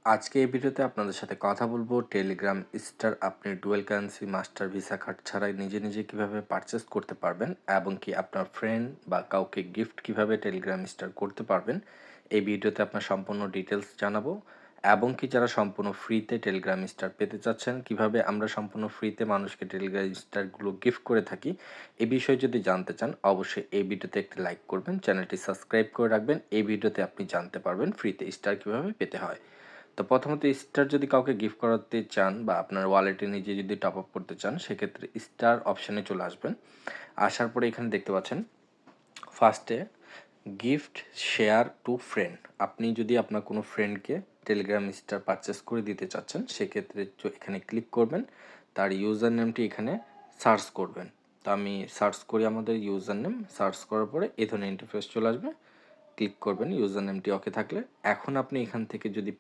আজকে এই ভিডিওতে আপনাদের সাথে কথা বলবো টেলিগ্রাম স্টার আপনি dual currency master visa card ছাড়াই নিজে নিজে কিভাবে পারচেস করতে পারবেন এবং কি আপনার ফ্রেন্ড বা কাউকে গিফট কিভাবে টেলিগ্রাম স্টার করতে পারবেন। এই ভিডিওতে আপনার সম্পূর্ণ ডিটেলস জানাবো এবং কি যারা সম্পূর্ণ ফ্রিতে টেলিগ্রাম স্টার পেতে চাচ্ছেন, কিভাবে আমরা সম্পূর্ণ ফ্রিতে মানুষকে টেলিগ্রাম স্টারগুলো গিফট করে থাকি, এই বিষয়ে যদি জানতে চান অবশ্যই এই ভিডিওতে একটি লাইক করবেন, চ্যানেলটি সাবস্ক্রাইব করে রাখবেন। এই ভিডিওতে আপনি জানতে পারবেন ফ্রিতে স্টার কিভাবে পেতে হয়। তো প্রথমত স্টার যদি কাউকে গিফট করাতে চান বা আপনার ওয়ালেটে নিজে যদি টপ আপ করতে চান, সেক্ষেত্রে স্টার অপশানে চলে আসবেন। আসার পরে এখানে দেখতে পাচ্ছেন ফার্স্টে গিফট শেয়ার টু ফ্রেন্ড। আপনি যদি আপনার কোনো ফ্রেন্ডকে টেলিগ্রাম স্টার পারচেস করে দিতে চাচ্ছেন, সেক্ষেত্রে এখানে ক্লিক করবেন, তার ইউজার নেমটি এখানে সার্চ করবেন। তো আমি সার্চ করি আমাদের ইউজার নেম, সার্চ করার পরে এই ধরনের ইন্টারফেস চলে আসবে, ক্লিক করবেন ইউজার নেমটি ওকে থাকলে। এখন আপনি এখান থেকে যদি